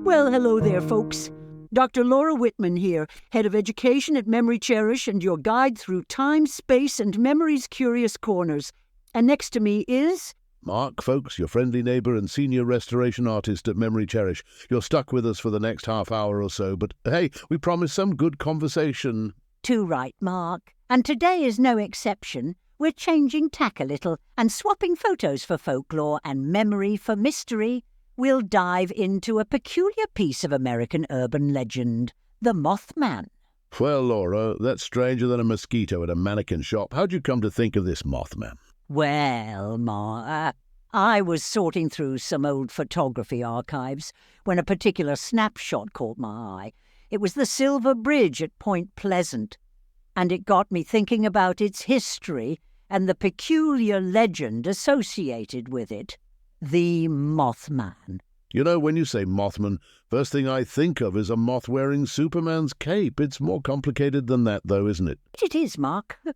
Well, hello there, folks. Dr. Laura Whitman here, Head of Education at MemoryCherish and your guide through time, space, and memory's curious corners. And next to me is... Mark, folks, your friendly neighbour and senior restoration artist at MemoryCherish. You're stuck with us for the next half hour or so, but hey, we promise some good conversation. Too right, Mark. And today is no exception. We're changing tack a little and swapping photos for folklore and memory for mystery. We'll dive into a peculiar piece of American urban legend, the Mothman. Well, Laura, that's stranger than a mosquito at a mannequin shop. How'd you come to think of this Mothman? Well, I was sorting through some old photography archives when a particular snapshot caught my eye. It was the Silver Bridge at Point Pleasant, and it got me thinking about its history and the peculiar legend associated with it. The Mothman. You know, when you say Mothman, first thing I think of is a moth wearing Superman's cape. It's more complicated than that, though, isn't it? It is, Mark. The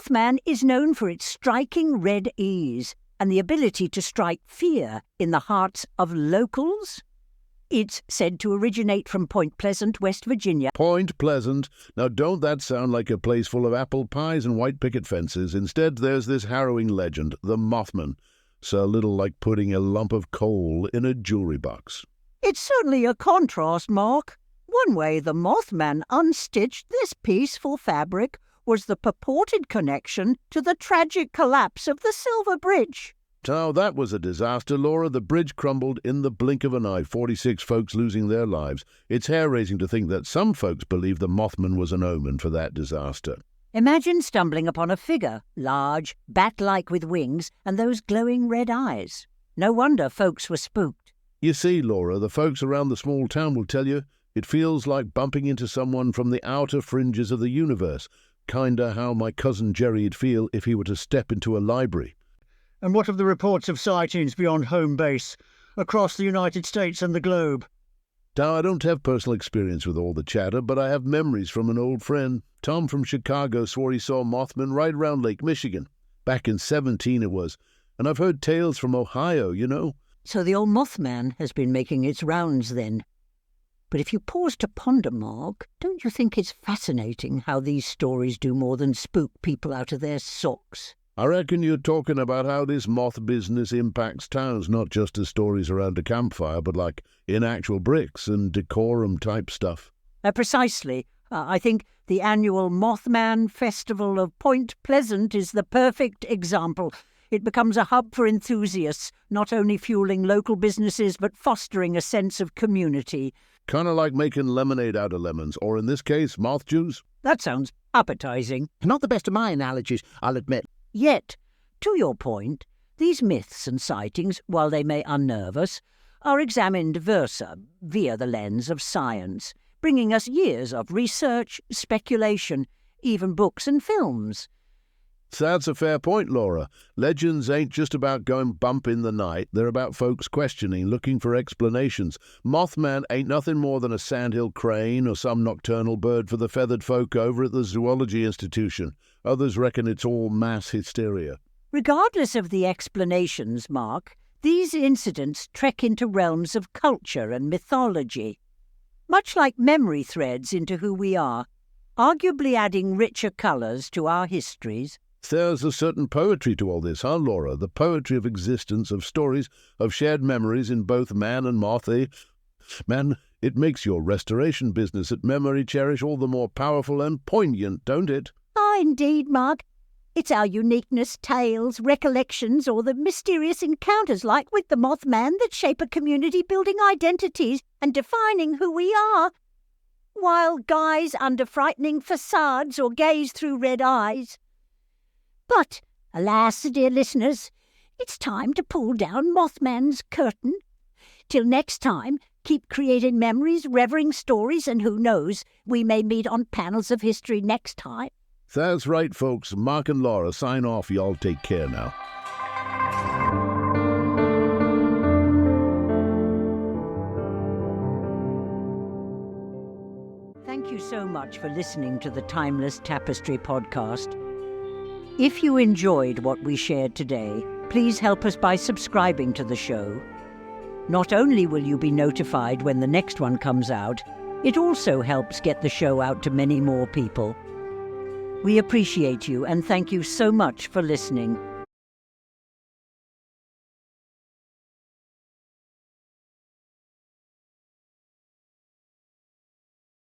Mothman is known for its striking red eyes and the ability to strike fear in the hearts of locals. It's said to originate from Point Pleasant, West Virginia. Point Pleasant? Now, don't that sound like a place full of apple pies and white picket fences? Instead, there's this harrowing legend, the Mothman. So little like putting a lump of coal in a jewelry box. It's certainly a contrast, Mark. One way the Mothman unstitched this peaceful fabric was the purported connection to the tragic collapse of the Silver Bridge. So that was a disaster, Laura. The bridge crumbled in the blink of an eye, 46 folks losing their lives. It's hair-raising to think that some folks believe the Mothman was an omen for that disaster. Imagine stumbling upon a figure, large, bat-like with wings, and those glowing red eyes. No wonder folks were spooked. You see, Laura, the folks around the small town will tell you it feels like bumping into someone from the outer fringes of the universe. Kinda how my cousin Jerry'd feel if he were to step into a library. And what of the reports of sightings beyond home base, across the United States and the globe? Now, I don't have personal experience with all the chatter, but I have memories from an old friend. Tom from Chicago swore he saw Mothman right around Lake Michigan. Back in 17 it was. And I've heard tales from Ohio, you know. So the old Mothman has been making its rounds then. But if you pause to ponder, Mark, don't you think it's fascinating how these stories do more than spook people out of their socks? I reckon you're talking about how this moth business impacts towns, not just as stories around a campfire, but like in actual bricks and decorum-type stuff. Precisely. I think the annual Mothman Festival of Point Pleasant is the perfect example. It becomes a hub for enthusiasts, not only fueling local businesses, but fostering a sense of community. Kind of like making lemonade out of lemons, or in this case, moth juice. That sounds appetizing. Not the best of my analogies, I'll admit. Yet, to your point, these myths and sightings, while they may unnerve us, are examined via the lens of science, bringing us years of research, speculation, even books and films. That's a fair point, Laura. Legends ain't just about going bump in the night. They're about folks questioning, looking for explanations. Mothman ain't nothing more than a sandhill crane or some nocturnal bird for the feathered folk over at the Zoology Institution. Others reckon it's all mass hysteria. Regardless of the explanations, Mark, these incidents trek into realms of culture and mythology. Much like memory threads into who we are, arguably adding richer colours to our histories. There's a certain poetry to all this, huh, Laura? The poetry of existence, of stories, of shared memories in both man and moth, eh? Man, it makes your restoration business at MemoryCherish all the more powerful and poignant, don't it? Ah, indeed, Mark. It's our uniqueness, tales, recollections, or the mysterious encounters like with the Mothman that shape a community, building identities and defining who we are. While guise under frightening facades or gaze through red eyes. But, alas, dear listeners, it's time to pull down Mothman's curtain. Till next time, keep creating memories, revering stories, and who knows, we may meet on panels of history next time. That's right, folks. Mark and Laura, sign off. Y'all take care now. Thank you so much for listening to the Timeless Tapestry podcast. If you enjoyed what we shared today, please help us by subscribing to the show. Not only will you be notified when the next one comes out, it also helps get the show out to many more people. We appreciate you and thank you so much for listening.